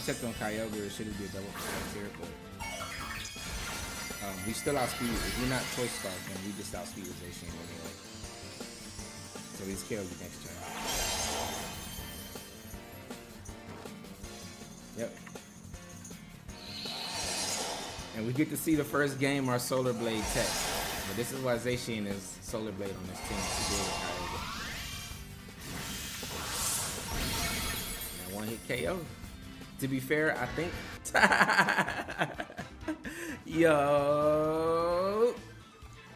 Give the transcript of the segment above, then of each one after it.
checked on Kyogre, it should be a double protect here, but we still outspeed. If we're not choice stars, then we just outspeed Zacian anyway. So he's KO you next turn. Yep. And we get to see the first game our Solar Blade tech. But this is why Zacian is Solar Blade on this team to deal with Kyogre. Now one hit KO. To be fair, I think yo,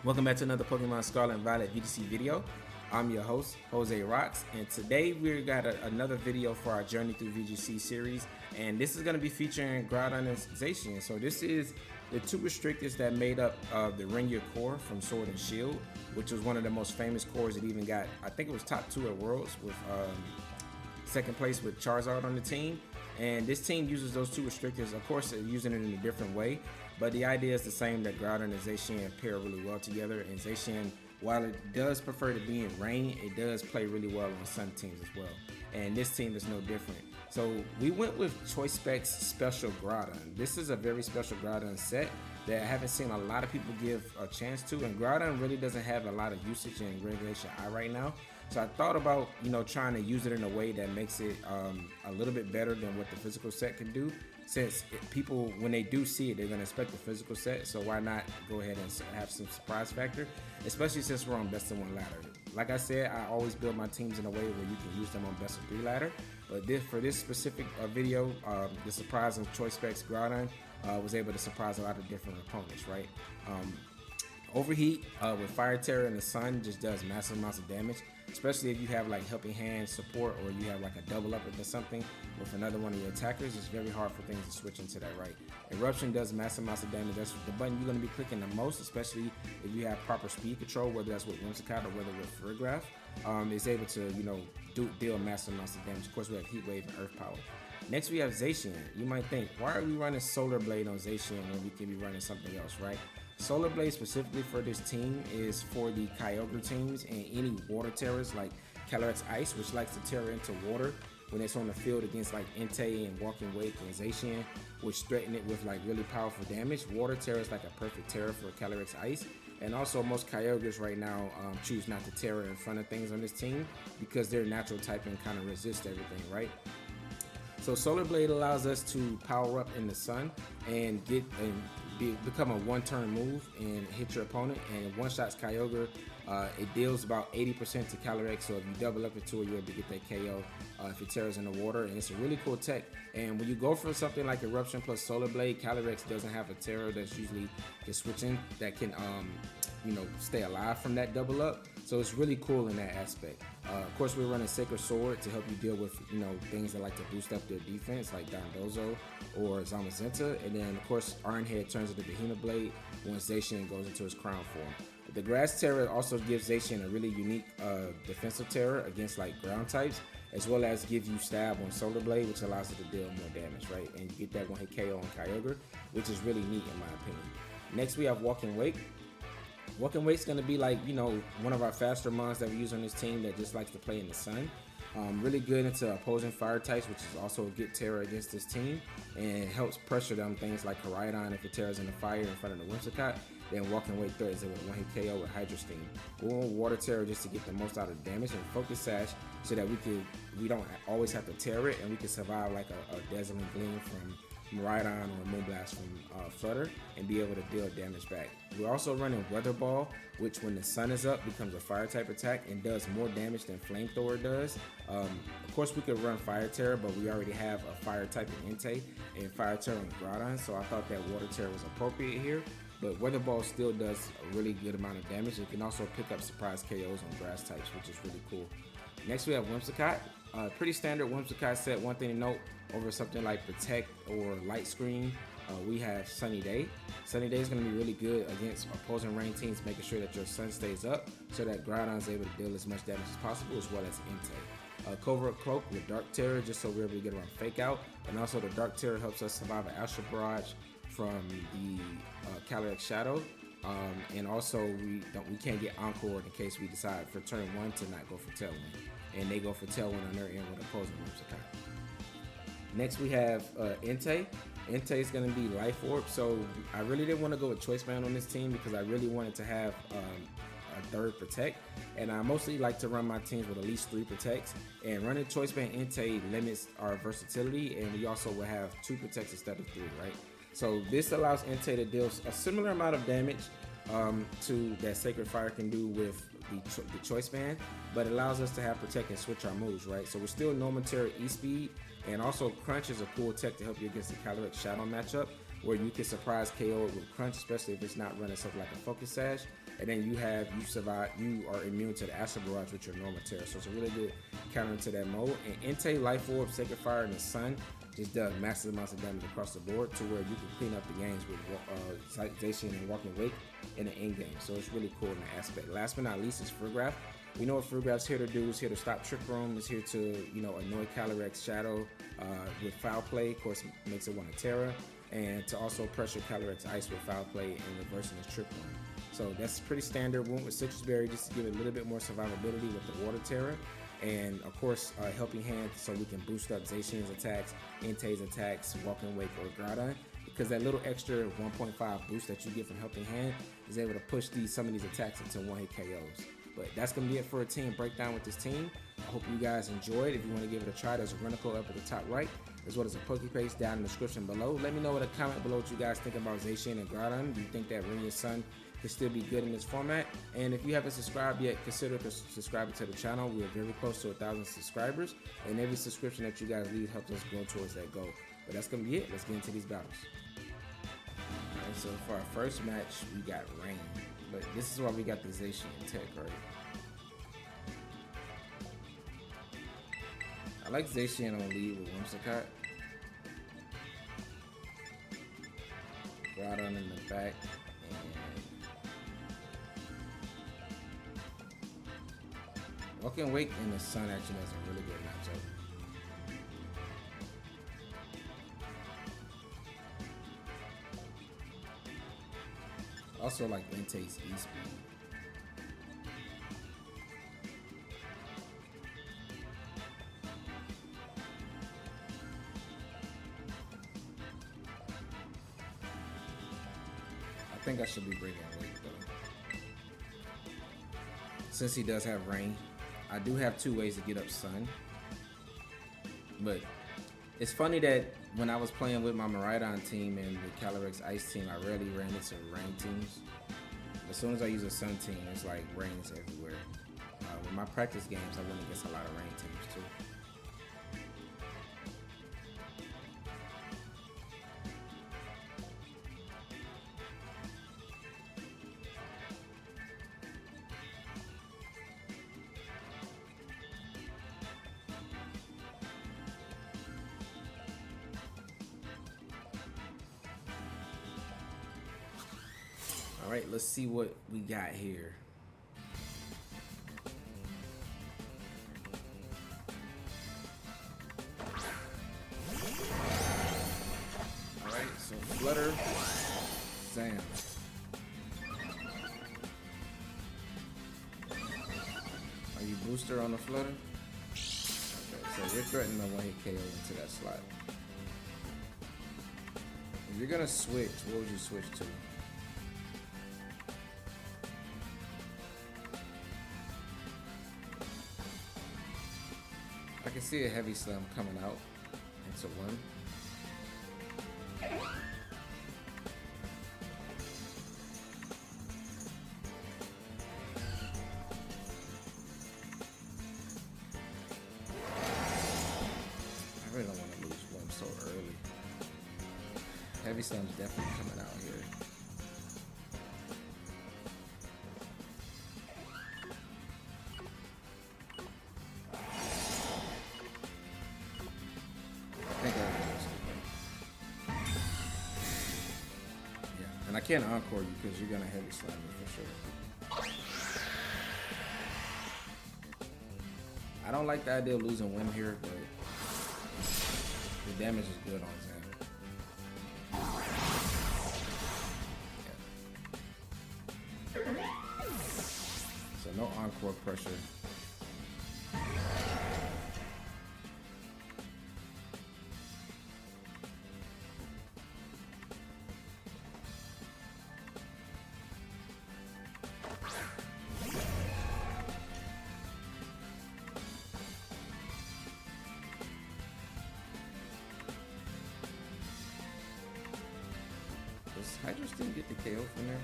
welcome back to another Pokemon Scarlet and Violet VGC video. I'm your host, Jose Rocks, and today we got another video for our Journey Through VGC series, and this is going to be featuring Groudon and Zacian. So this is the two restrictors that made up the Funnier core from Sword and Shield, which was one of the most famous cores that even got, I think it was top 2 at Worlds, with second place with Charizard on the team. And this team uses those two restrictors. Of course, they're using it in a different way, but the idea is the same, that Groudon and Zacian pair really well together. And Zacian, while it does prefer to be in rain, it does play really well on sun teams as well. And this team is no different. So we went with Choice Specs Special Groudon. This is a very special Groudon set that I haven't seen a lot of people give a chance to. And Groudon really doesn't have a lot of usage in Regulation I right now. So I thought about, trying to use it in a way that makes it a little bit better than what the physical set can do. Since people, when they do see it, they're going to expect the physical set. So why not go ahead and have some surprise factor, especially since we're on best of 1 ladder. Like I said, I always build my teams in a way where you can use them on best of 3 ladder. But for this specific video, the surprise of Choice Specs Groudon was able to surprise a lot of different opponents, right? Overheat with Fire Terror in the sun just does massive amounts of damage, especially if you have like Helping Hand support, or you have like a double up into something with another one of your attackers. It's very hard for things to switch into that, right? Eruption does massive amounts of damage. That's the button you're going to be clicking the most, especially if you have proper speed control, whether that's with Whimsicott or whether with Farigiraf. It's able to, deal massive amounts of damage. Of course, we have Heat Wave and Earth Power. Next, we have Zacian. You might think, why are we running Solar Blade on Zacian when we could be running something else, right? Solar Blade specifically for this team is for the Kyogre teams and any water terrors like Calyrex Ice, which likes to tear into water when it's on the field against like Entei and Walking Wake and Zacian, which threaten it with like really powerful damage. Water terror is like a perfect terror for Calyrex Ice. And also most Kyogres right now choose not to terror in front of things on this team because their natural typing kind of resists everything, right? So Solar Blade allows us to power up in the sun and become a 1-turn move and hit your opponent, and one-shots Kyogre. It deals about 80% to Calyrex, so if you double up into it, you're able to get that KO if it tears in the water, and it's a really cool tech. And when you go for something like Eruption plus Solar Blade, Calyrex doesn't have a terror that's usually can switch in that can stay alive from that double up. So it's really cool in that aspect. Of course, we're running Sacred Sword to help you deal with things that like to boost up their defense, like Dondozo or Zamazenta. And then of course, Ironhead turns into Behemoth Blade once Zacian goes into his crown form. But the Grass Terror also gives Zacian a really unique defensive terror against like ground types, as well as give you stab on Solar Blade, which allows it to deal more damage, right? And you get that 1-hit KO on Kyogre, which is really neat in my opinion. Next, we have Walking Wake. Walking Wake's going to be like, one of our faster mons that we use on this team that just likes to play in the sun. Really good into opposing fire types, which is also a good terror against this team, and helps pressure them things like Groudon if it tears in the fire in front of the Whimsicott. Then Walking Wake threatens it with a 1-hit KO with Hydro Steam. We want Water Terror just to get the most out of the damage, and Focus Sash so that we don't always have to tear it, and we can survive like a Dazzling Gleam from Miraidon or Moonblast from Flutter and be able to deal damage back. We're also running Weather Ball, which when the sun is up becomes a fire type attack and does more damage than Flamethrower does. Of course, we could run Fire Terror, but we already have a fire type in Entei and Fire Terror on Groudon, so I thought that Water Terror was appropriate here. But Weather Ball still does a really good amount of damage. It can also pick up surprise KOs on grass types, which is really cool. Next, we have Whimsicott. Pretty standard Whimsicott set. One thing to note over something like Protect or Light Screen, we have Sunny Day. Sunny Day is going to be really good against opposing rain teams, making sure that your sun stays up so that Groudon is able to deal as much damage as possible, as well as Entei. Covert Cloak with Dark Terror, just so we're able to get around Fake Out, and also the Dark Terror helps us survive an Astral Barrage from the Calyrex Shadow. And also we can't get Encore in case we decide for turn 1 to not go for Tailwind, and they go for Tailwind on their end with opposing Whimsicott. Next we have Entei. Entei is going to be Life Orb. So I really didn't want to go with Choice Band on this team because I really wanted to have a third Protect. And I mostly like to run my teams with at least 3 Protects. And running Choice Band Entei limits our versatility, and we also will have 2 Protects instead of 3, right? So this allows Entei to deal a similar amount of damage to that Sacred Fire can do with the Choice Band, but it allows us to have Protect and switch our moves, right? So we're still normal Terra E-Speed, and also Crunch is a cool tech to help you against the Calyrex Shadow matchup, where you can surprise KO it with Crunch, especially if it's not running something like a Focus Sash. And then you are immune to the Astral Barrage with your normal Terra. So it's a really good counter to that mode. And Entei, Life Orb, Sacred Fire, and the Sun just does massive amounts of damage across the board to where you can clean up the games with Zacian and Walking Wake in the end game. So it's really cool in that aspect. Last but not least is Frugraph. We know what Frugraph's here to do. It's here to stop Trick Room. It's here to, annoy Calyrex Shadow with Foul Play. Of course, makes it want to Terra. And to also pressure Calyrex Ice with Foul Play and reversing his Trick Room. So that's pretty standard. Went with Citrus Berry just to give it a little bit more survivability with the Water Terra. And of course, Helping Hand so we can boost up Zacian's attacks, Entei's attacks, Walking Wake, or Groudon. Because that little extra 1.5 boost that you get from Helping Hand is able to push some of these attacks into one-hit KOs. But that's going to be it for a team breakdown with this team. I hope you guys enjoyed. If you want to give it a try, there's a Renicle up at the top right, as well as a Poképaste down in the description below. Let me know in a comment below what you guys think about Zacian and Groudon. Do you think that Rain Sun can still be good in this format? And if you haven't subscribed yet, consider subscribing to the channel. We are very close to 1,000 subscribers, and every subscription that you guys leave helps us grow towards that goal. But that's going to be it. Let's get into these battles. Alright, so for our first match, we got Rain. But this is why we got the Zacian tech, right? I like Zacian on lead with Whimsicott. Groudon in the back. And Walking Wake and the Sun actually has a really good matchup. Also like Entei's E-Speed. I think I should be bringing Wake though. Since he does have Rain. I do have 2 ways to get up Sun. But it's funny that when I was playing with my Miraidon team and the Calyrex Ice team, I rarely ran into Rain teams. As soon as I use a Sun team, it's like Rain is everywhere. With my practice games, I went against a lot of Rain teams too. Alright, let's see what we got here. Alright, so Flutter, Zam. Are you booster on the Flutter? Okay, so you're threatening a one-hit KO into that slot. If you're gonna switch, what would you switch to? I can see a Heavy Slam coming out into 1. I really don't want to lose 1 so early. Heavy Slam's definitely coming out here. And I can't encore you because you're gonna Heavy Slam me for sure. I don't like the idea of losing Whim here, but the damage is good on Zam. Yeah. So no encore pressure. Hydros didn't get the KO from there.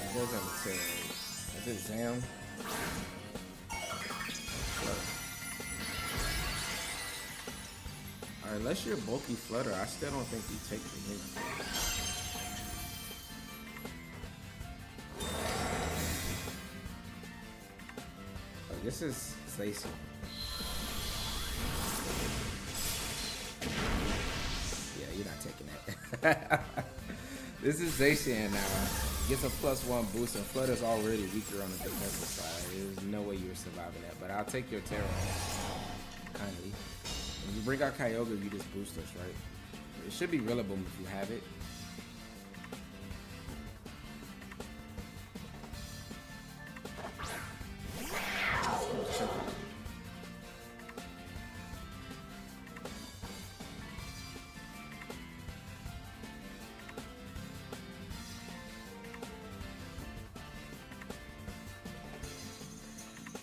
He does have a tail. Is it Zam? Alright, unless you're a bulky Flutter, I still don't think you take the hit. Oh, this is Zacian. Yeah, you're not taking that. This is Zacian now. Gets a +1 boost, and Flutter's already weaker on the defensive side. There's no way you're surviving that, but I'll take your Terra kindly. When you bring out Kyogre, you just boost us, right? It should be Rillaboom if you have it.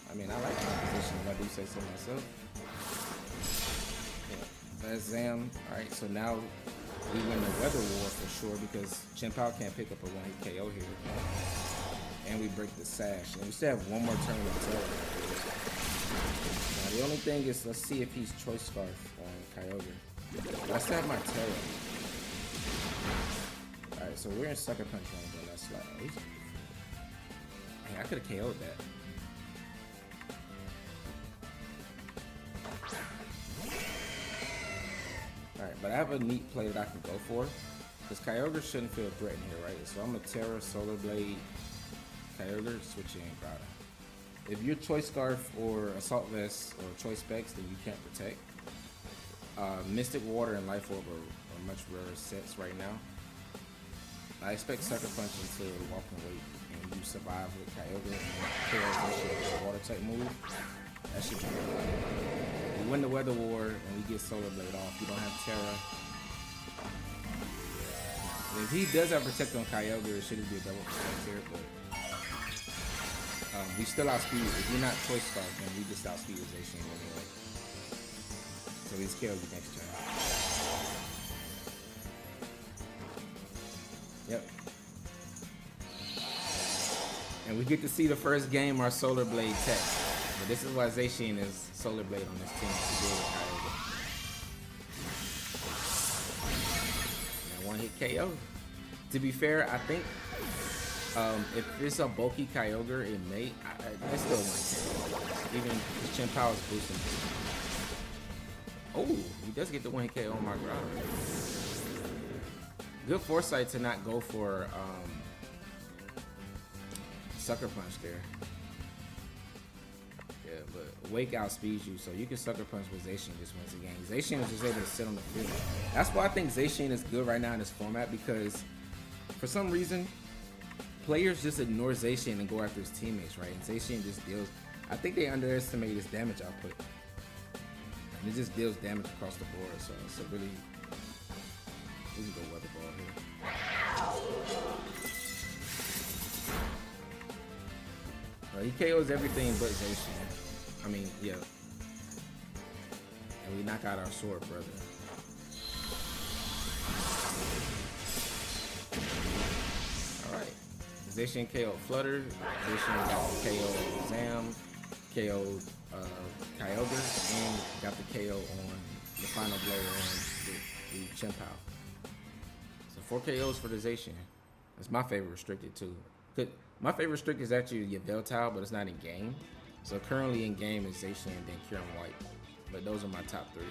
I mean, I like my position if I do say so myself. Yeah, that's Zam. Alright, so now we win the Weather War for sure because Chien-Pao can't pick up a one-hit KO here. And we break the Sash. And we still have one more turn to Terra. Now the only thing is, let's see if he's Choice Scarf on Kyogre. But I still have my Terra. Alright, so we're in Sucker Punch range on that slide. Hey, I could have KO'd that. Alright, but I have a neat play that I can go for. Because Kyogre shouldn't feel threatened here, right? So I'm going to Terra, Solar Blade, Kyogre, switch in Groudon. If you're Choice Scarf or Assault Vest or Choice Specs, then you can't protect. Mystic Water and Life Orb are much rarer sets right now. I expect Sucker Punch into Walking Weight and you survive with Kyogre and Terra a Water type move. That should be good. We win the Weather War and we get Solar Blade off. You don't have Terra. And if he does have Protect on Kyogre, it shouldn't be a double protect here, but we still outspeed. If you're not Choice Scarf, then we just outspeed Zacian anyway. So he's kills you next turn. Yep. And we get to see the first game our Solar Blade tech. But this is why Zacian is Solar Blade on this team to deal with Kyogre. Now one hit KO. To be fair, I think if it's a bulky Kyogre, it may. I still want it. Even if Chien-Pao is boosting. Oh, he does get the one hit KO on my Groudon. Good foresight to not go for Sucker Punch there. Yeah, but Wake outspeeds you, so you can Sucker Punch with Zacian just wins the game. Zacian is just able to sit on the field. That's why I think Zacian is good right now in this format, because for some reason, players just ignore Zacian and go after his teammates, right? And Zacian just deals. I think they underestimate his damage output. And it just deals damage across the board, so it's a really. We can go Weather Ball here. He KOs everything but Zacian. I mean, yeah. And we knock out our Sword Brother. Alright. Zacian KO Flutter. Zacian got the KO Zam. KO Kyogre. And got the KO on the final blow on the Chien-Pao. So 4 KOs for the Zacian. That's my favorite restricted too. My favorite restricted is actually your Veltile, but it's not in game. So currently in game is Zacian and then Kyurem White. But those are my top 3.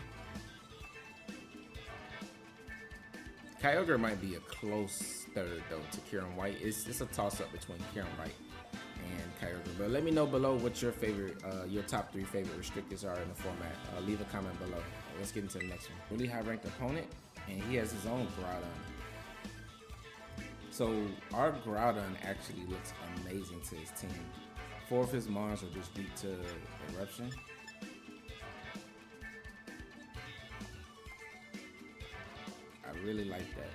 Kyogre might be a close third though to Kyurem White. It's a toss up between Kyurem White and Kyogre. But let me know below what your favorite, your top 3 favorite restricteds are in the format. Leave a comment below. Let's get into the next one. Really high ranked opponent, and he has his own Groudon. So our Groudon actually looks amazing to his team. 4 of his Mons are just weak to Eruption. I really like that.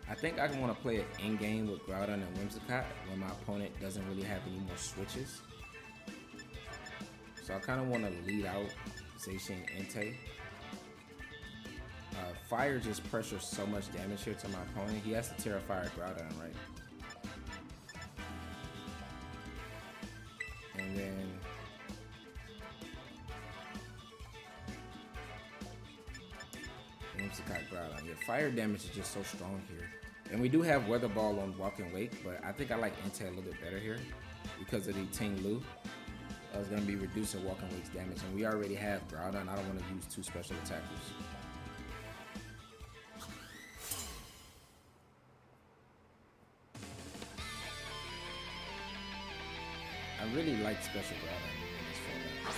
I think I want to play it in game with Groudon and Whimsicott when my opponent doesn't really have any more switches. So I kind of want to lead out Zacian Entei. Fire just pressures so much damage here to my opponent. He has to Terrafire Groudon, right? And then Whimsicott Groudon. Yeah, fire damage is just so strong here. And we do have Weather Ball on Walking Wake, but I think I like Entei a little bit better here because of the Ting Lu. It's going to be reducing Walking Wake's damage, and we already have Groudon. I don't want to use two special attackers. I really like special Groudon in this format.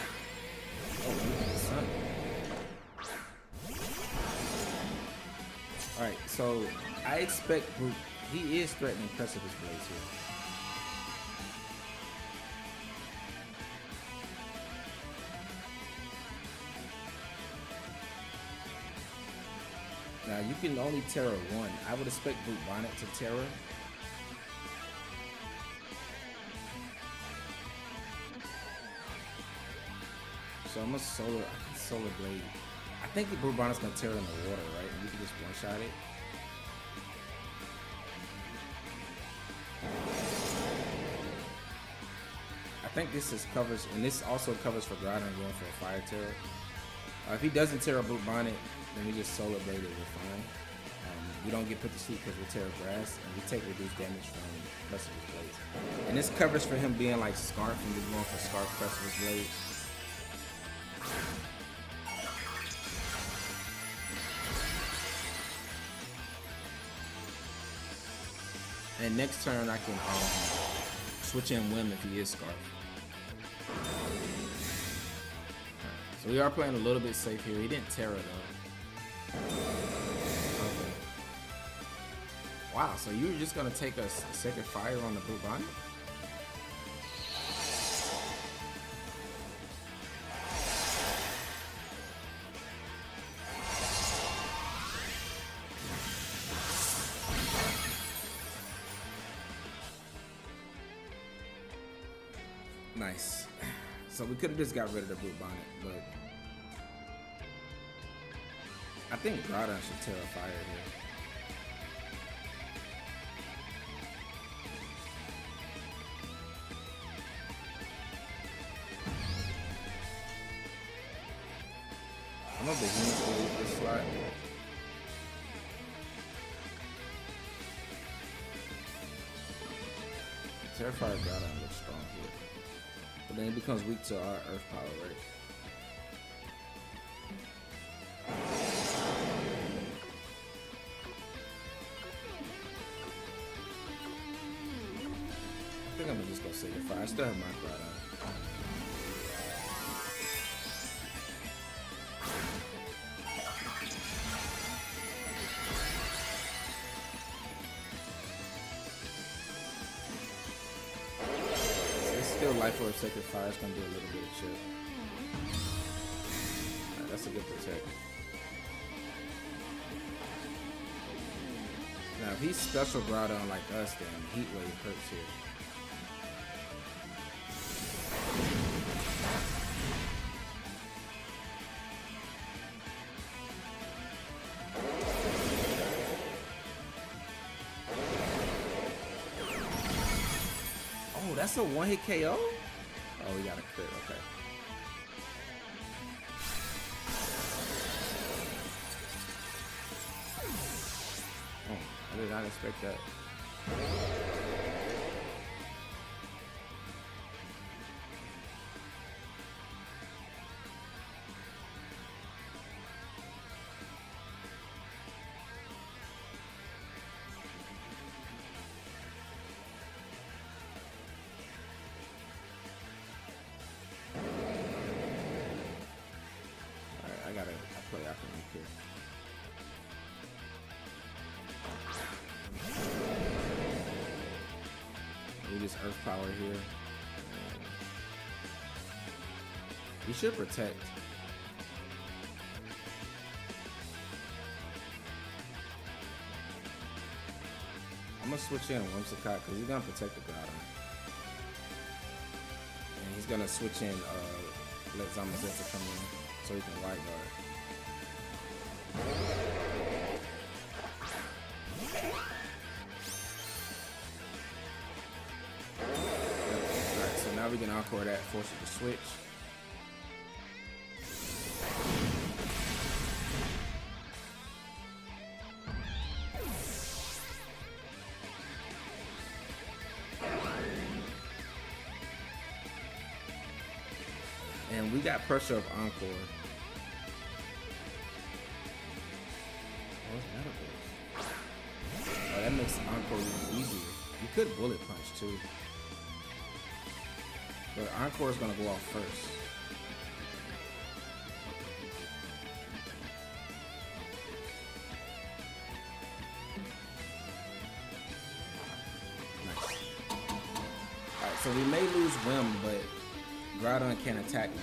Oh, look at the sun. Alright, so I expect he is threatening Precipice Blaze here. Now you can only Terra one. I would expect Brute Bonnet to Terra. So I'm gonna Solar Blade. I think the Brute Bonnet's gonna Terra in the water, right? And you can just one-shot it. I think this is covers, and this also covers for Groudon going for a Fire Terra. If he doesn't Terra Brute Bonnet, then we just Solar Blade it, we're fine. We don't get put to sleep because we Terra Grass, and we take reduced damage from Precipice Blades. And this covers for him being like Scarf and just going for Scarf Precipice Blades. And next turn I can switch in Whim if he is Scarf. So we are playing a little bit safe here. He didn't Terra though. Okay. Wow, so you were just gonna take a second fire on the Brute Bonnet? Nice. So we could have just got rid of the Brute Bonnet, but I think Groudon should Terra Fire here. I'm gonna begin to leave this slot. Terra Fire Groudon looks strong here. But then it becomes weak to our Earth Power, right? I think I'm gonna just go Sacred Fire. I still have my Groudon. Still Life Orb Sacred Fire is gonna do a little bit of chip. Alright, that's a good protect. Now if he's special Groudon like us, then Heat Wave hurts here. That's a one-hit KO? Oh, we got a crit, okay. Oh, I did not expect that. I play after me here. We just Earth Power here. We should protect. I'm gonna switch in Whimsicott because he's gonna protect the Groudon. And he's gonna switch in, let Zamazenta come in so he can wide guard. Alright, so now we can encore that, force it to switch. And we got pressure of encore. Oh, that makes encore even easier. You could bullet punch too, but encore is gonna go off first. Nice. All right, so we may lose Whim, but Groudon can attack now.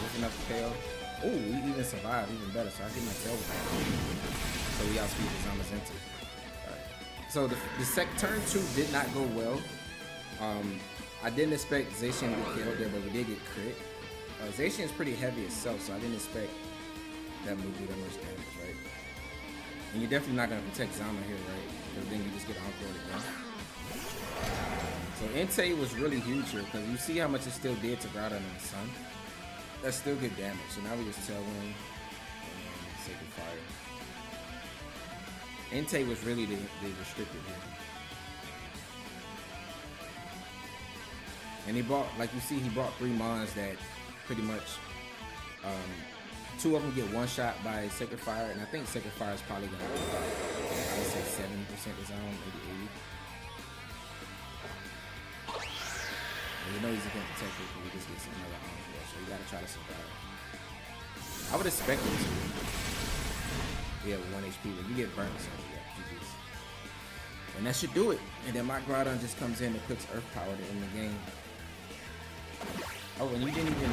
Looking up the KO. Oh, we even survived, even better. So I get my tail back. So we outspeed the Zamazenta. Alright. So the turn 2 did not go well. I didn't expect Zacian to get killed there, but we did get crit. Zacian is pretty heavy itself, so I didn't expect that move to do that much damage, right? And you're definitely not gonna protect Zama here, right? Because then you just get encore again. So Entei was really huge here because you see how much it still did to Groudon in the sun. That's still good damage. So now we just Tailwind and Sacred Fire. Entei was really the restricted here. And he brought, like you see, he brought 3 mons that pretty much, 2 of them get one shot by Sacred Fire, and I think Sacred Fire is probably gonna be about, I would say 70% his own, maybe 80. And you know he's gonna protect it, but he just gets another encore, so you gotta try to survive. I would expect him to. Yeah, with 1 HP, but you get burnt, so yeah, GG's. And that should do it. And then my Groudon just comes in and puts Earth Power to end the game. Oh, and you didn't even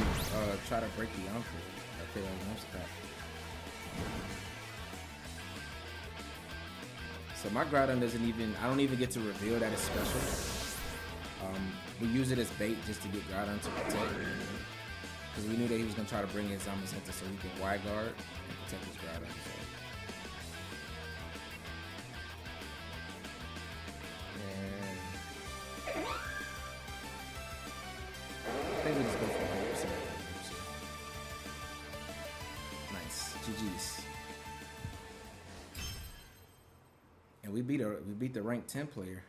try to break the encore. Okay, I'm surprised. So my Groudon doesn't even, I don't even get to reveal that it's special. We use it as bait just to get Groudon to protect. Because we knew that he was going to try to bring in Zamazenta so he can wide guard and protect his Groudon. So. I think we just go for 100%. Nice. GG's. And we beat the ranked 10 player.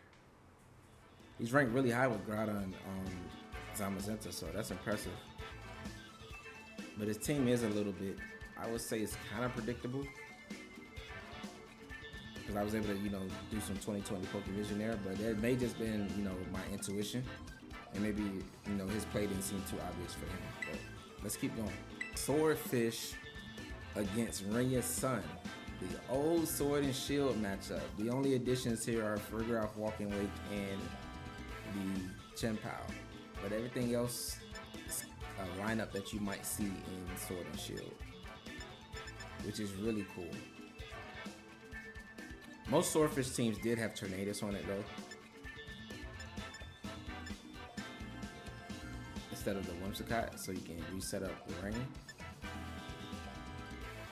He's ranked really high with Groudon Zamazenta, so that's impressive. But his team is a little bit, I would say it's kind of predictable. Because I was able to, you know, do some 2020 Pokevision there, but it may just been, you know, my intuition. And maybe, you know, his play didn't seem too obvious for him. But let's keep going. Swordfish against Renya's Sun. The old Sword and Shield matchup. The only additions here are Fergroff, Walking Wake, and the Chien-Pao. But everything else is a lineup that you might see in Sword and Shield, which is really cool. Most Swordfish teams did have Tornadus on it though, instead of the Whimsicott, so you can reset up the rain.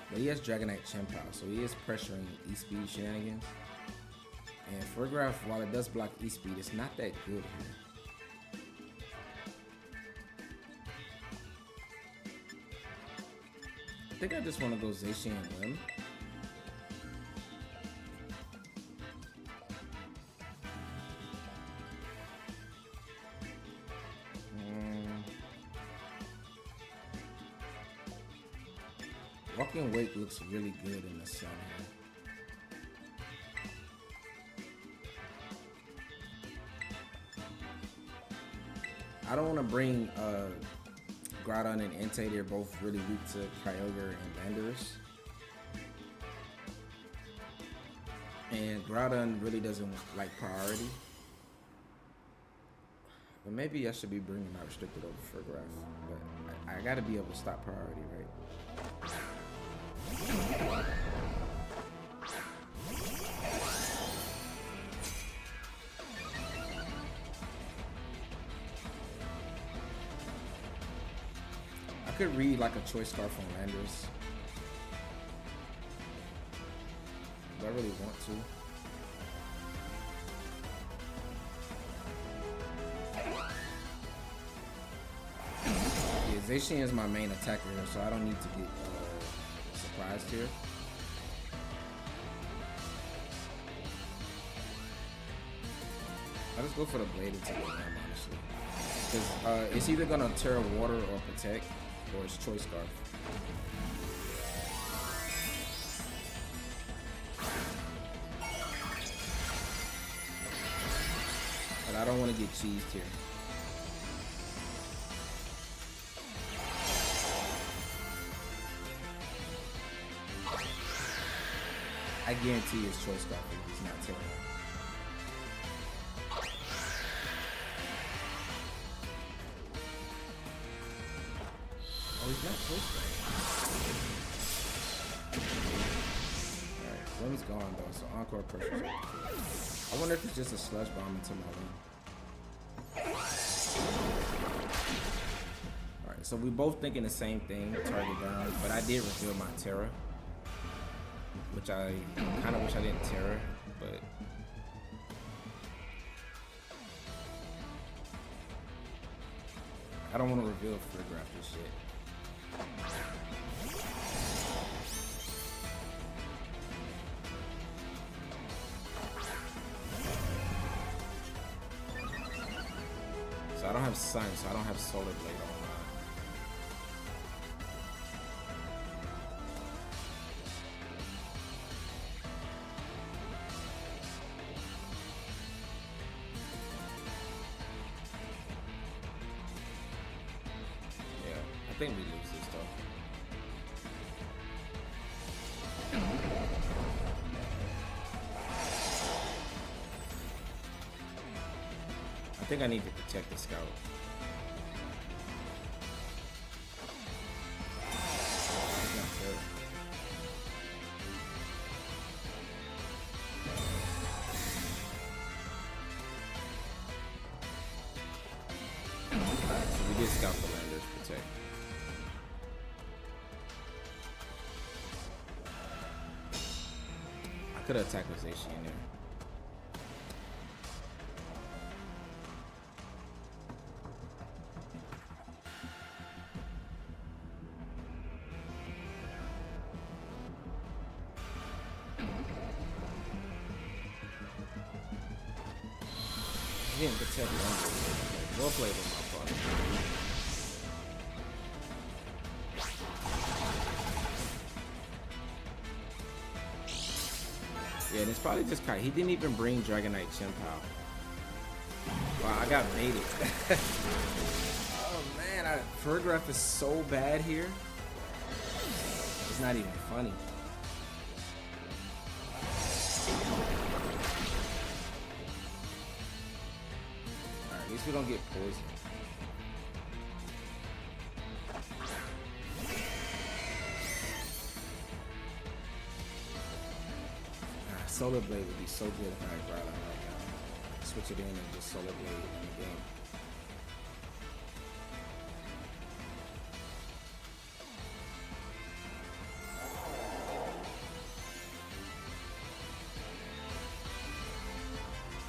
But he has Dragonite Chien-Pao, so he is pressuring E-Speed shenanigans. And Fergroff, while it does block E-Speed, it's not that good here. I think I just want to go Zacian and Whim. Walking Wake looks really good in the sun here. I don't want to bring Groudon and Entei. They're both really weak to Kyogre and Landorus. And Groudon really doesn't like priority. But maybe I should be bringing my restricted over Fergroff. But I gotta be able to stop priority, right? could read like a Choice Scarf on Landers. Do I really want to? Yeah, Zacian is my main attacker here, so I don't need to get surprised here. I just go for the bladed to get him, honestly. Because it's either gonna Terra Water or Protect, or it's Choice Scarf. But I don't want to get cheesed here. I guarantee it's Choice Scarf if he's not Terra. Oh, he's not Choice Scarf. Alright, Lim's gone though, so Encore pressure. I wonder if it's just a Sludge Bomb into my Lim. Alright, so we both thinking the same thing, target down, but I did reveal my Terra. Which I kind of wish I didn't Terra, but I don't want to reveal Frigger after shit. So I don't have Sun, so I don't have Solar Blade on. I think we lose this though. I think I need to protect the Scout. It's not fair. Alright, so we did Scout the Landers, protect. Could have attacked with Zacian there. He didn't protect Landers. Well played with my part. Yeah, and it's probably just Kai. He didn't even bring Dragonite Chien-Pao. Wow, I got baited. Oh man, Fergraph is so bad here. It's not even funny. Alright, at least we don't get poisoned. Solar Blade would be so good if I had Groudon right now. Switch it in and just Solar Blade in the game.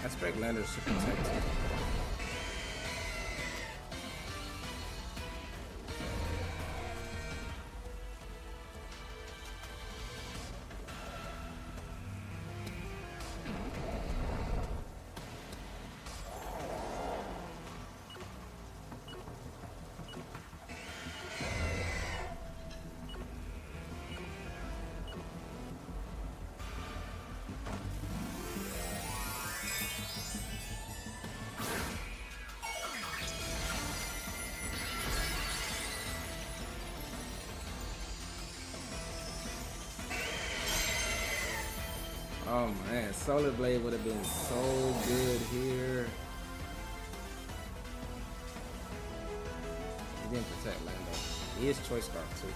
I expect Landers to protect him. Oh man, Solar Blade would have been so good here. He didn't protect Lando. He is Choice Scarf too.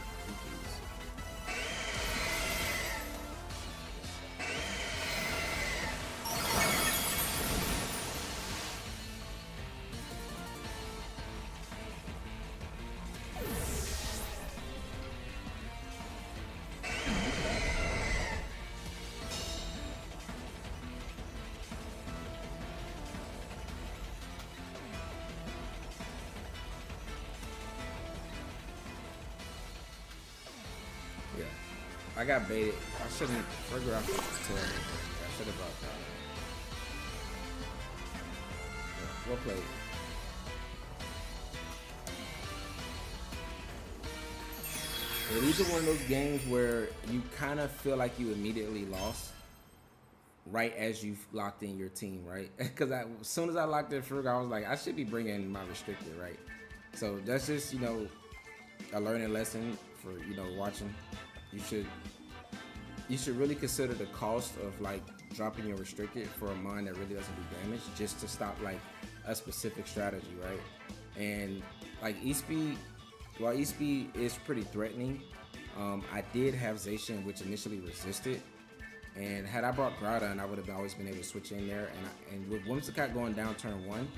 I got baited. I shouldn't figure out the tail. I should have brought that. Well played. Yeah, these are one of those games where you kind of feel like you immediately lost right as you locked in your team, right? Because as soon as I locked in Frug, I was like, I should be bringing my restricted, right? So that's just, you know, a learning lesson for, you know, watching. You should really consider the cost of like dropping your restricted for a mon that really doesn't do damage, just to stop like a specific strategy, right? And like E-Speed, while E-Speed is pretty threatening, I did have Zacian, which initially resisted. And had I brought Groudon, I would have always been able to switch in there. And with Whimsicott going down turn 1,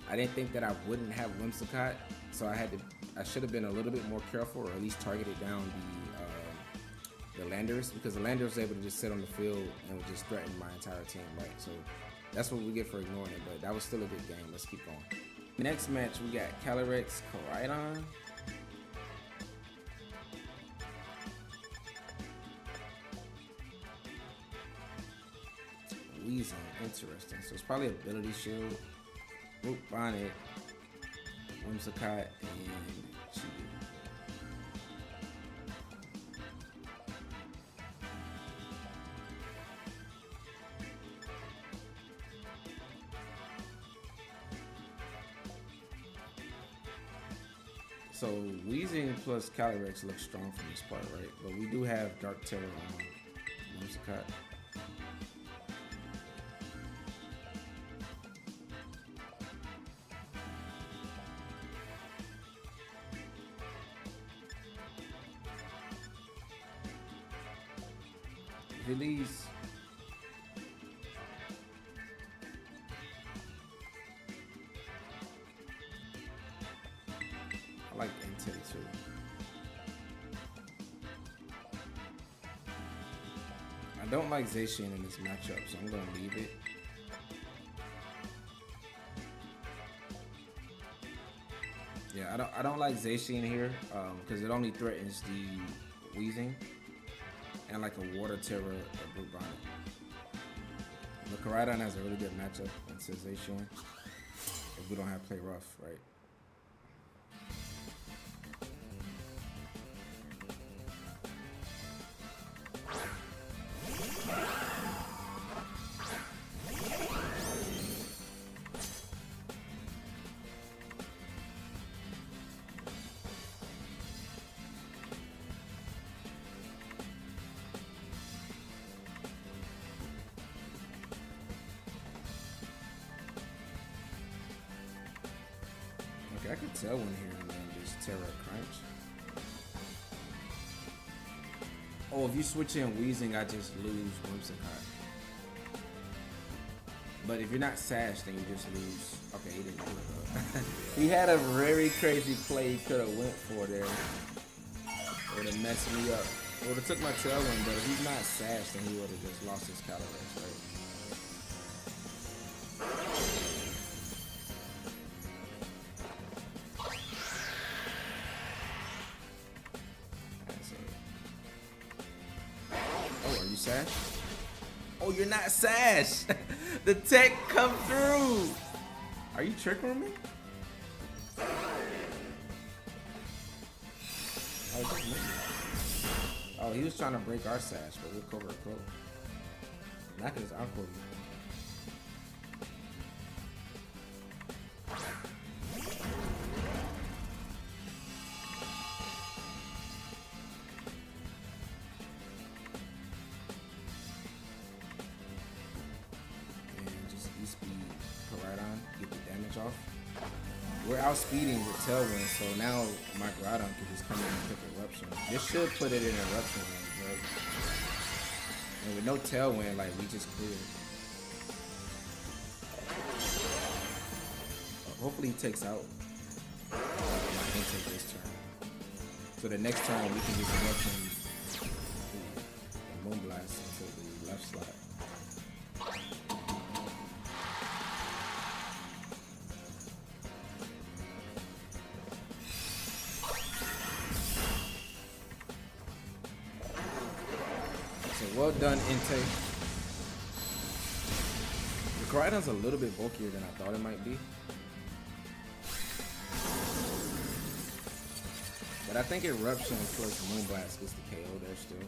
I didn't think that I wouldn't have Whimsicott, so I should have been a little bit more careful, or at least targeted down the Landers, because the Landers was able to just sit on the field and would just threaten my entire team, right? So that's what we get for ignoring it, but that was still a good game. Let's keep going. Next match, we got Calyrex Groudon. Weezing, interesting. So it's probably Ability Shield, Root Bonnet, Whimsicott, and Chibu. So Weezing plus Calyrex looks strong from this part, right? But we do have Dark Terror on Whimsicott. Release. I like Entei too. I don't like Zacian in this matchup, so I'm gonna leave it. Yeah, I don't like Zacian here because it only threatens the Weezing and like a Water Terror or Brute Bonnet. But Groudon has a really good matchup against Zacian if we don't have Play Rough, right? I could tell one here and then just Terra Crunch. Oh, if you switch in Weezing, I just lose Whimsicott. But if you're not Sash, then you just lose. Okay, he didn't do it though. He had a very crazy play he could have went for there. It would have messed me up. It would have took my Tailwind, but if he's not Sash, then he would have just lost his Calyrex, right? Sash? Oh, you're not Sash! The tech come through! Are you tricking me? Oh, he was trying to break our Sash, but we'll cover it close. And I can just outcode you. We're outspeeding with Tailwind, so now my Groudon can just come in and pick Eruption. This should put it in Eruption range, right? And with no Tailwind, like, we just clear. Hopefully he takes out my intake this turn. So the next turn we can just Eruption and Moonblast into the left slot. well done, intake. The Groudon's a little bit bulkier than I thought it might be. But I think Eruption plus Moonblast gets the KO there still.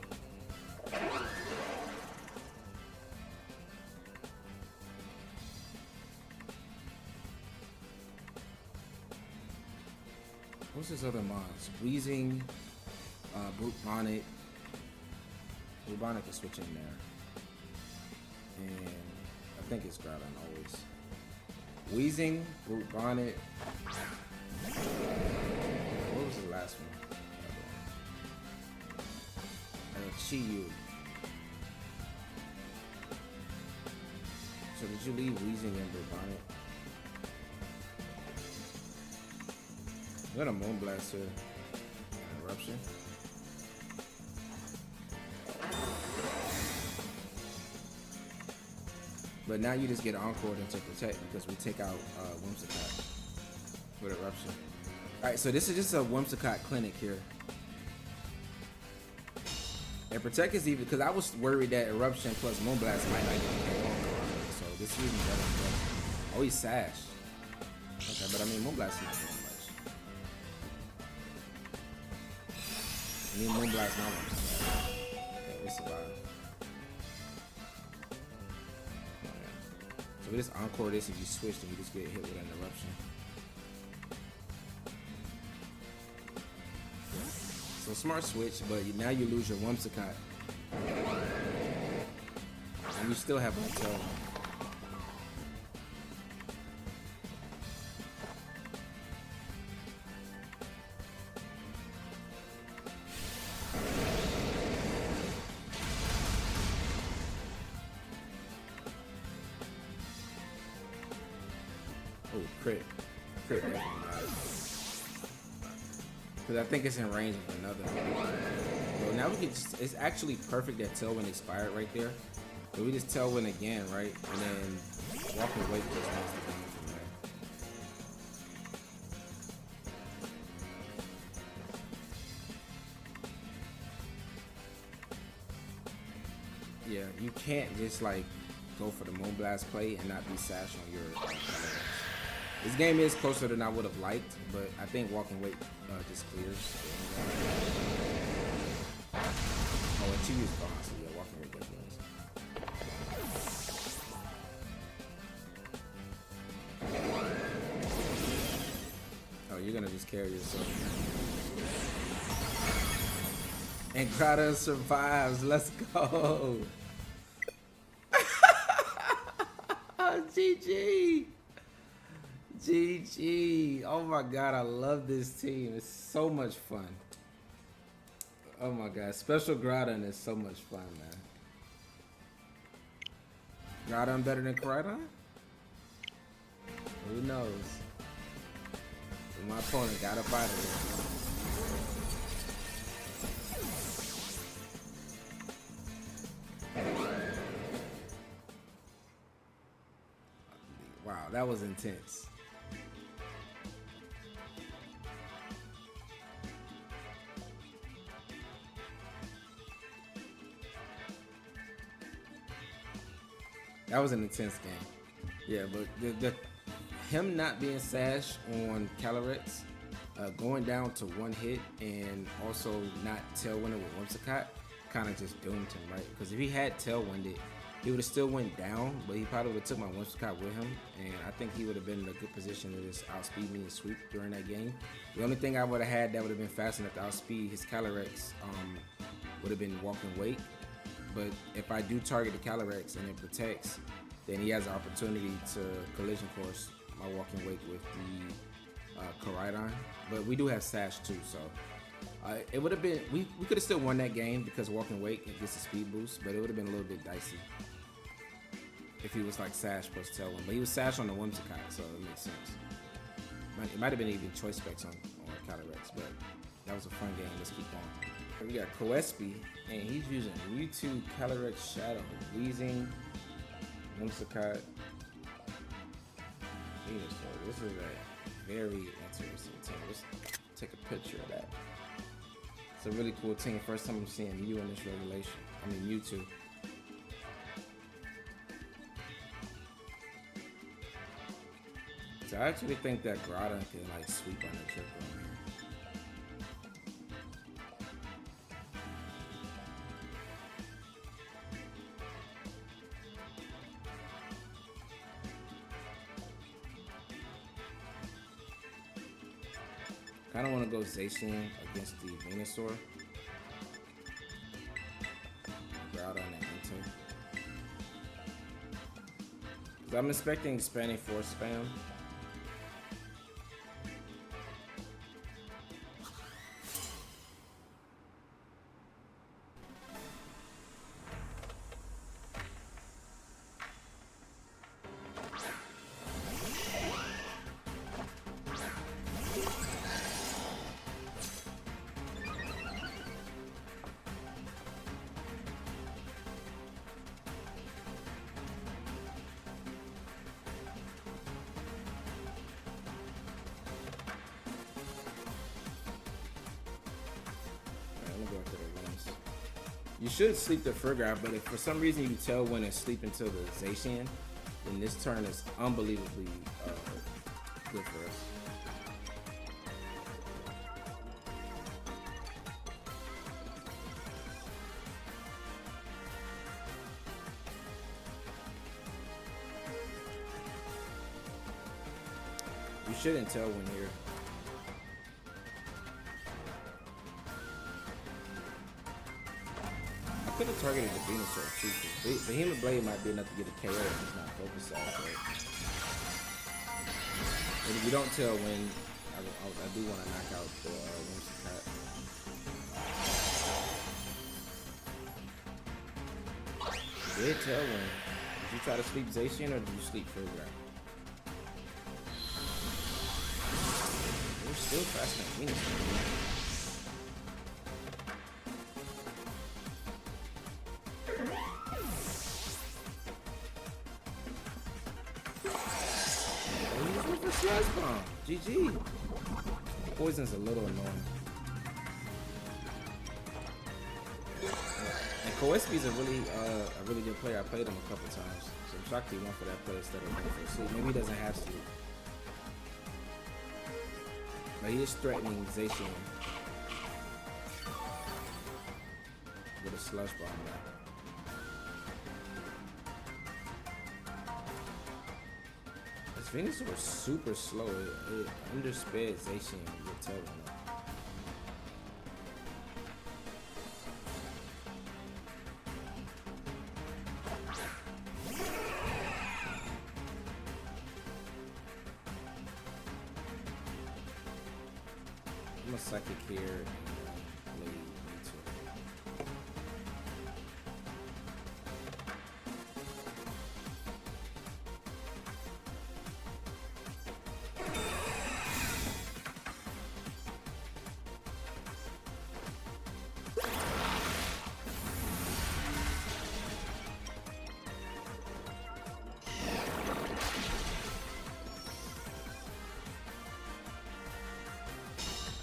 What's his other mods? Wheezing, Brute Bonnet. Brute Bonnet can switch in there. And I think it's Groudon always. Wheezing, Brute Bonnet. What was the last one? Chiyu. So did you leave Wheezing and Brute Bonnet? I'm gonna Moonblast here. Eruption. But now you just get Encored into Protect because we take out Whimsicott with Eruption. Alright, so this is just a Whimsicott clinic here. And Protect is even, because I was worried that Eruption plus Moonblast might not get KO on Groudon. So this is even better. Oh, he's Sash. Okay, but I mean, Moonblast is not doing much. I mean, Moonblast not much. Yeah, we survive. So we just Encore this if you switch, then you just get hit with an Eruption. So smart switch, but now you lose your Whimsicott. And you still have my tail. Oh, crit. Crit definitely matters. Because I think it's in range of another. So now we can just, it's actually perfect that Tailwind expired right there. So we just Tailwind again, right? And then Walking Awake just wants the game from there. Yeah, you can't just like go for the Moonblast play and not be Sash on your This game is closer than I would have liked, but I think Walking Awake just clears. Oh, and 2 years gone, so yeah, Walking Awake just wins. Oh, you're gonna just carry yourself. And Groudon survives. Let's go. GG. GG. Oh my god, I love this team. It's so much fun. Oh my god, Special Groudon is so much fun, man. Groudon better than Groudon? Who knows? My opponent got up out of there. Wow, that was intense. That was an intense game. Yeah, but him not being Sash on Calyrex, going down to one hit, and also not Tailwinded with Whimsicott, kind of just doomed him, right? Because if he had Tailwinded, he would have still went down, but he probably would have took my Whimsicott with him, and I think he would have been in a good position to just outspeed me and sweep during that game. The only thing I would have had that would have been fast enough to outspeed his Calyrex would have been Walking Weight. But if I do target the Calyrex and it protects, then he has the opportunity to collision course my Walking Wake with the Groudon. But we do have Sash too, so it would have been, we could have still won that game because Walking Wake gets a speed boost, but it would have been a little bit dicey if he was like Sash plus Tailwind. But he was Sash on the Whimsicott, so it makes sense. It might have been even Choice Specs on Calyrex, but that was a fun game. Let's keep on. We got Coespy, and he's using Mewtwo, Calyrex, Shadow, Wheezing, Whimsicott. This is a very interesting team. Let's take a picture of that. It's a really cool team. First time I'm seeing Mew in this regulation. I mean Mewtwo. So I actually think that Groudon can like sweep on the trick room here. Kind of want to go Zacian against the Venusaur. Groudon and Enter. Because I'm expecting Expanding Force spam. You should sleep the Fergrat, but if for some reason you tell when it's sleeping to the Zacian, then this turn is unbelievably good for us. You shouldn't tell when here. I could have targeted the Venusaur too. Behemoth Blade might be enough to get a KO if it's not focused off. But if you don't tell when, I do want to knock out the Whimsy Cat. You did tell when. Did you try to sleep Zacian or did you sleep Fergrat? You're still faster than Venusaur. Slash bomb. GG. Poison's a little annoying. And Koespi's a really good player. I played him a couple times. So I'm shocked he went for that play instead of going for sleep. Maybe he doesn't have sleep. But he is threatening Zacian with a slush bomb now. Venusaur was super slow. It undersped Zacian with Terra. I'm a psychic here.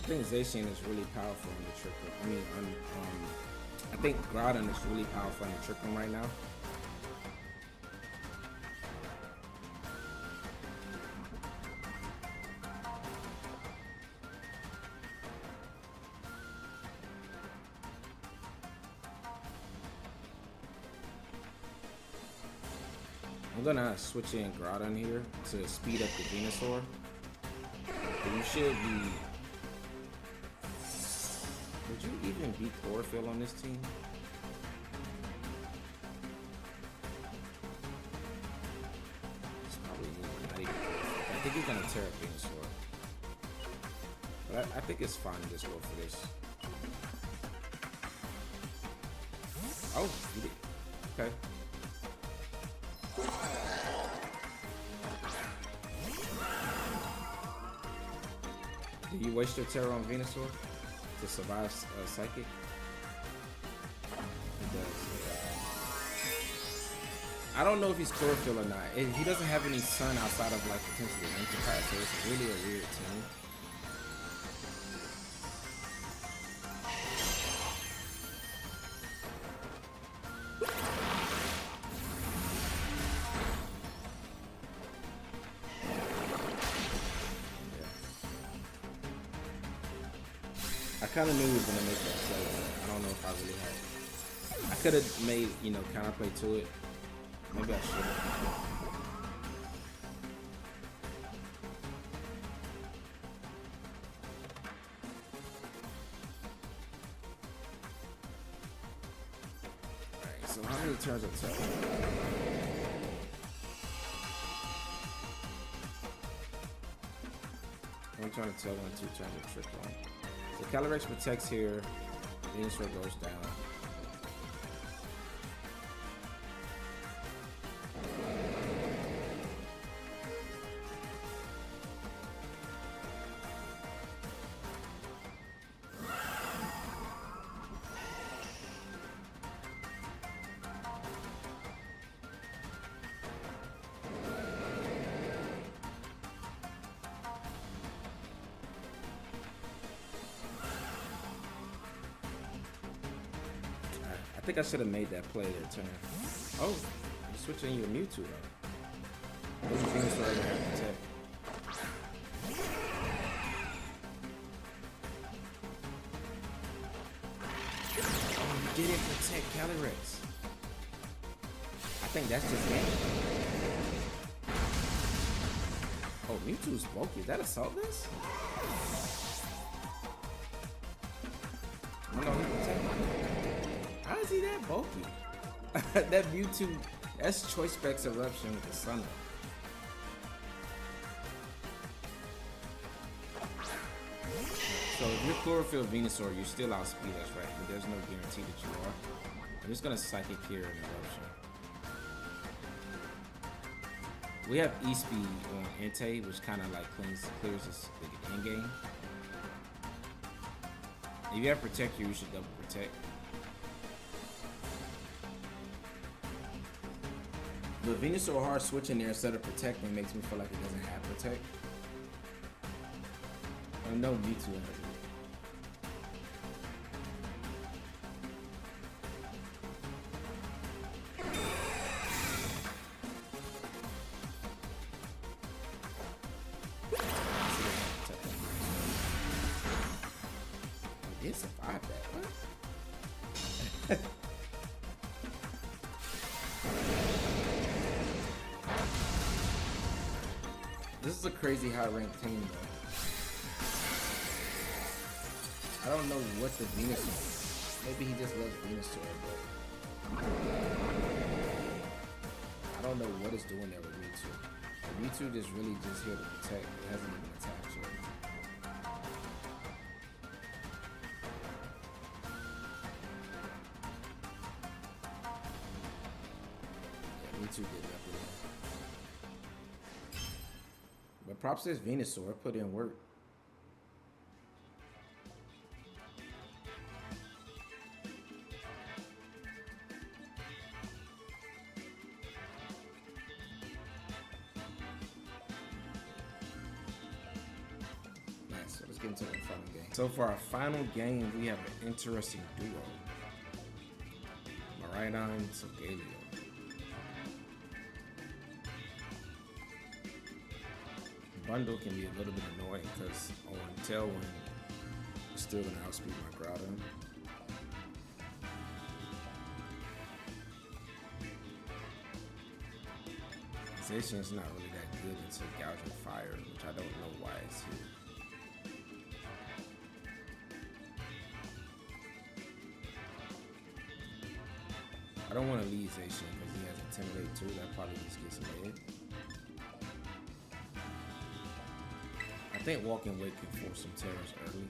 I think Zacian is really powerful in the trick room. I mean, I think Groudon is really powerful in the trick room right now. I'm gonna switch in Groudon here to speed up the Venusaur. But you should be. Would you even beat Chlorophyll on this team? It's probably not even Chlorophyll. I think he's gonna tear up Venusaur. But I think it's fine to just go for this. Oh, he did. Okay. Do you waste your terror on Venusaur to survive Psychic? He does. I don't know if he's Chlorophyll or not. He doesn't have any sun outside of like potentially Intercat, so it's really a weird team. I kind of knew he was gonna make that play, but I don't know if I really had. I could have made, you know, counterplay to it. Maybe I should have. Alright, so how many turns of tell? One turn of tell, 2 turns of trick one. So Calyrex protects here. Venusaur goes down. I think I should have made that play that turn. Oh, you're switching your Mewtwo though. Those Venusaur are gonna have to protect. Oh, you didn't protect Calyrex. I think that's just game. Oh, Mewtwo's bulky. Is that Assault Vest? Oh, no, he protected. How is he that bulky? That Mewtwo, that's Choice Specs Eruption with the Sun Up. So if you're Chlorophyll Venusaur, you still outspeed us, right? But there's no guarantee that you are. I'm just gonna Psychic here in Eruption. We have E-Speed on Entei, which kind of like clears this the end game. If you have Protect here, you should double Protect. But Venusaur hard switching there instead of Protecting makes me feel like it doesn't have Protect. I know Mewtwo has it. It survived that. What? This is a crazy high ranked team though. I don't know what the Venusaur. Maybe he just loves Venusaur, but I don't know what it's doing there with Mewtwo. Mewtwo just really just here to protect. It hasn't even attacked yet. Mewtwo did nothing. But props to this Venusaur, put in work. Nice, so let's get into the final game. So for our final game, we have an interesting duo. Maridon, Solgaleo. Bundle can be a little bit annoying because on Tailwind, it's still going to outspeed my Groudon. Zacian's not really that good into Gouging Fire, which I don't know why it's here. I don't want to leave Zacian because he has Intimidate too. That probably just gets ahead. I think Walking Wake can force some terrors early.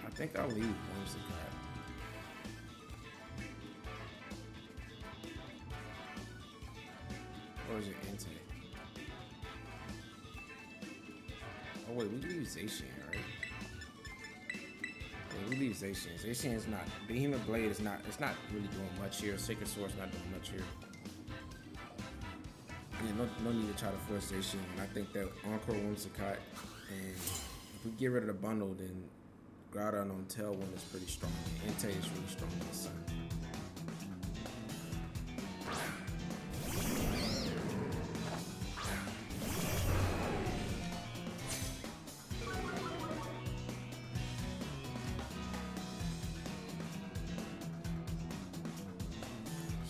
I think I'll leave Whimsicott. Or is it Entei? Oh wait, we leave Zacian, right? Yeah, we leave Zacian. Zacian is not, Behemoth Blade is not, it's not really doing much here. Sacred Sword's not doing much here. Yeah, no need to try to force Zacian. And I think that Encore Whimsicott and if we get rid of the bundle, then Groudon on Tailwind is pretty strong. Entei is really strong in the sun.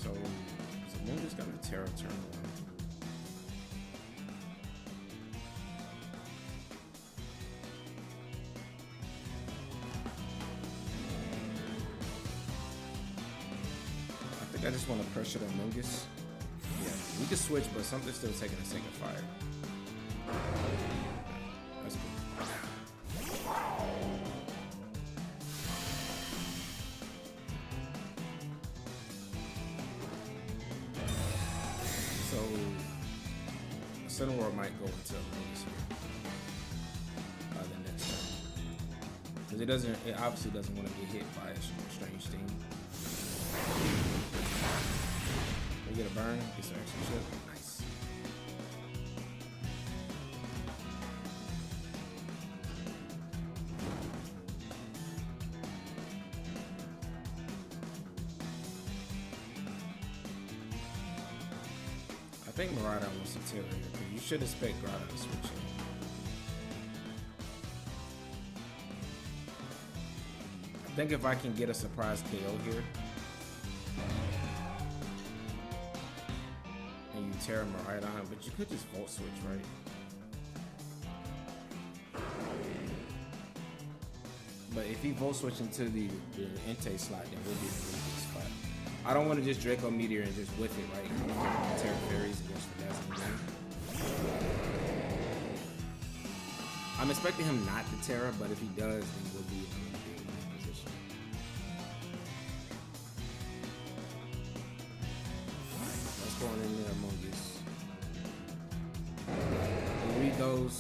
So Moon just got a Terra turn one. I just want to pressure the Mungus. Yeah, we can switch, but something's still taking a second fire. That's good. So, Cineroar might go into Mungus here the next turn. Because it obviously doesn't want to get hit by a strange thing. We get a burn, get some extra shit. Nice. I think Miraidon wants to tear here, because you should expect Groudon to switch in. I think if I can get a surprise KO here, and you tear Miraidon, but you could just Volt Switch, right? But if he Volt Switch into the Entei slot, then we'll be in a really good spot. I don't want to just Draco Meteor and just whiff it, right? I want to tear Fairies against the Dazzling. I'm expecting him not to Terra, but if he does, then we'll be in a really good position. Let's go on in there, Mungus. We read those.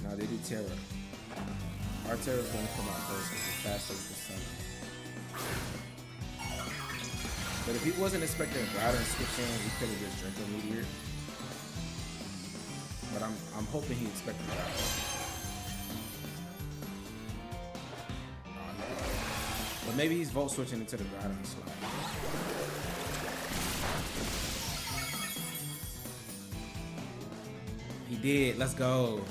Now they do Terra. Our Terra is going to come out first because it's faster with the sun. But if he wasn't expecting a Groudon switch in, we could have just Draco Meteor. But I'm hoping he expected Groudon. But maybe he's Volt switching into the Groudon slot. He did. Let's go.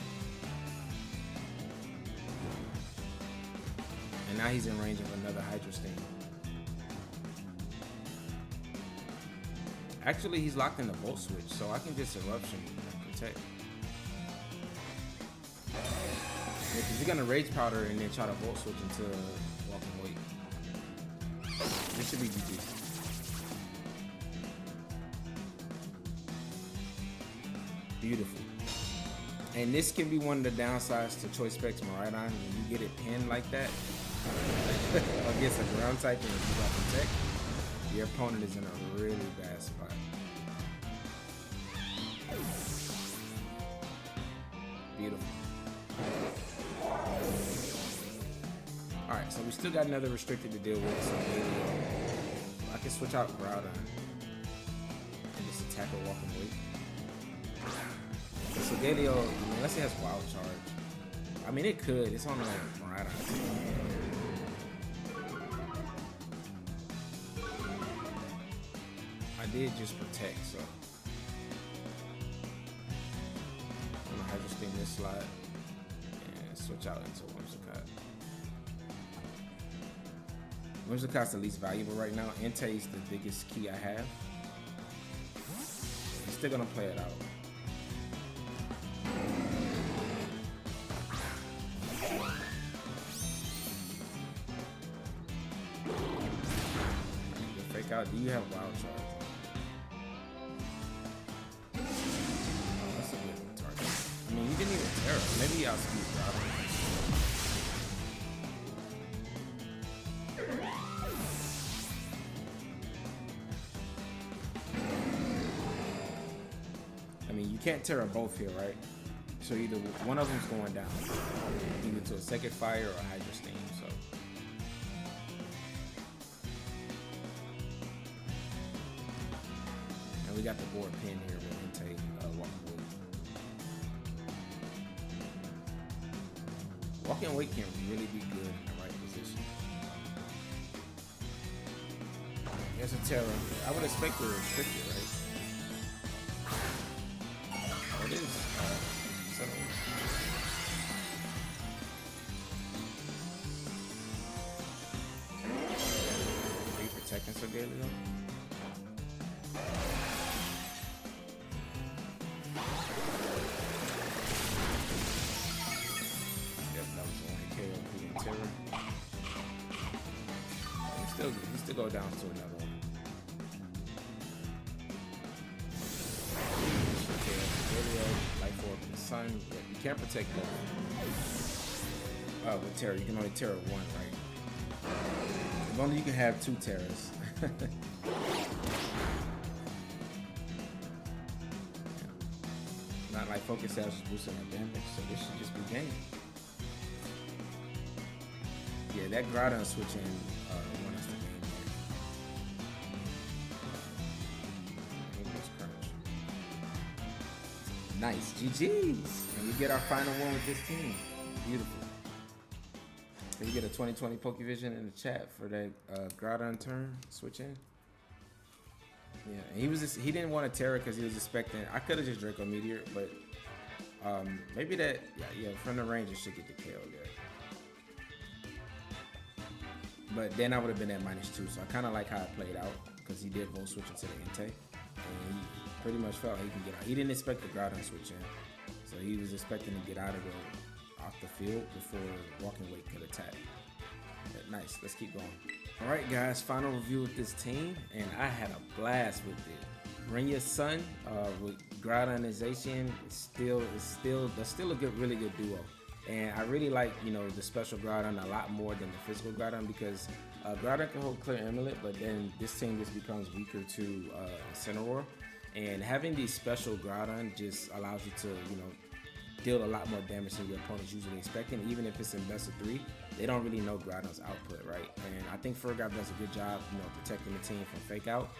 And now he's in range of another Hydro Sting. Actually, he's locked in the Volt Switch, so I can just Eruption and protect. Because he's gonna Rage Powder and then try to Volt Switch into Walk and Wait. This should be GG. Beautiful. And this can be one of the downsides to Choice Specs Groudon. When you get it pinned like that against a ground type and you got protect, your opponent is in a really bad spot. Beautiful. Alright, so we still got another restricted to deal with, so I can switch out Groudon and just attack or walk and wait. So Galio, unless it has Wild Charge. I mean, it could. It's on like Miraidon. I did just protect, so I'm gonna Hydro Sting this slot and switch out into Whimsicott. Whimsicott's the least valuable right now. Entei is the biggest key I have. I'm still gonna play it out. Fake out. Do you have Wild Charge? That's a good target. I mean, you didn't even Terra. Maybe I'll speed Groudon. I mean, you can't Terra both here, right? So either one of them's going down, either to a second fire or a Hydro Sting. So. And we got the board pin here with Entei walking away. Walking weight can really be good in the right position. Here's a Terra. I would expect to restrict it, right? Oh, it is. Are you protecting Scarlet? We still go down to another one. Life orb in the sun. Yeah, you can't protect both. Oh, with Terra, you can only Terra one, right? If only you can have two Terras. Not like Focus Sash is boosting our damage, so this should just be game. Yeah, that Groudon switching won us the game. Nice, GG's, and we get our final one with this team. Beautiful. Can you get a 2020 Pokevision in the chat for that Groudon turn switch in? Yeah, and he didn't want to Terra because he was expecting. I could have just Draco Meteor, but maybe that yeah from the range it should get the KO there. But then I would have been at -2, so I kind of like how it played out because he did go switch into the Entei, and he pretty much felt he can get out. He didn't expect the Groudon switch in, so he was expecting to get off the field before Walking Weight could attack. But nice, let's keep going. All right, guys, final review with this team, and I had a blast with it. Bring Your Son with Groudon and Zacian that's still a really good duo. And I really like, the special Groudon a lot more than the physical Groudon because Groudon can hold clear Amulet, but then this team just becomes weaker to Incineroar. And having these special Groudon just allows you to, deal a lot more damage than your opponent's usually expecting. Even if it's in best of 3, they don't really know Groudon's output, right? And I think Fergal does a good job, protecting the team from fake out.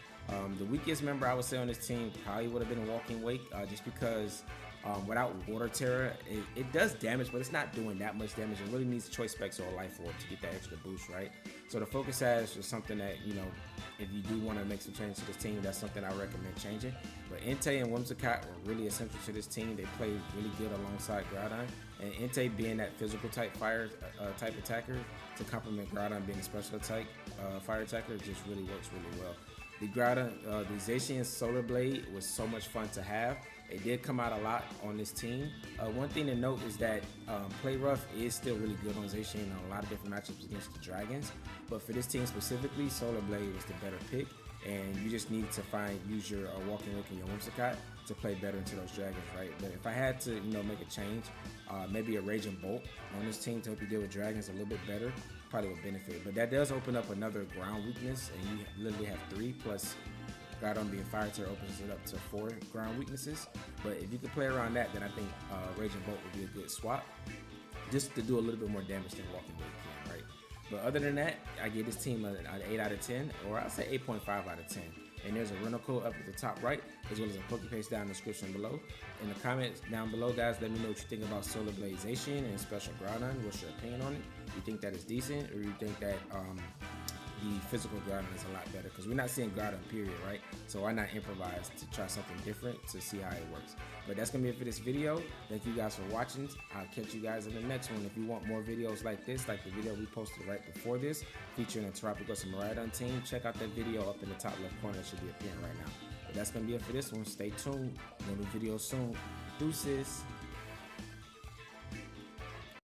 The weakest member I would say on this team probably would have been Walking Wake, just because without Water Terror, it does damage, but it's not doing that much damage. It really needs Choice Specs or Life Orb to get that extra boost, right? So the Focus Sash is something that, if you do want to make some changes to this team, that's something I recommend changing. But Entei and Whimsicott are really essential to this team. They play really good alongside Groudon. And Entei being that physical type fire type attacker to complement Groudon being a special type fire attacker just really works really well. The Groudon, the Zacian Solar Blade was so much fun to have. It did come out a lot on this team. One thing to note is that Play Rough is still really good on Zacian in a lot of different matchups against the Dragons. But for this team specifically, Solar Blade was the better pick. And you just need to use your Walking Wake and your Whimsicott to play better into those Dragons, right? But if I had to, make a change, maybe a Raging Bolt on this team to help you deal with Dragons a little bit better, probably would benefit. But that does open up another ground weakness, and you literally have 3 plus Groudon being Fire Terror opens it up to 4 ground weaknesses. But if you could play around that, then I think Raging Bolt would be a good swap, just to do a little bit more damage than Walking Wake can, right? But other than that, I give this team an 8 out of 10, or I'll say 8.5 out of 10. And there's a rental code up at the top right, as well as a Poképaste down in the description below. In the comments down below, guys, let me know what you think about Solar Blade Zacian and Special Groudon. What's your opinion on it? You think that is decent, or you think that the physical Groudon is a lot better? Because we're not seeing Groudon period, right? So why not improvise to try something different to see how it works? But that's gonna be it for this video. Thank you guys for watching. I'll catch you guys in the next one. If you want more videos like this, like the video we posted right before this, featuring a Terapagos and Miraidon team, check out that video up in the top left corner. It should be appearing right now. But that's gonna be it for this one. Stay tuned. More new videos soon. Deuces.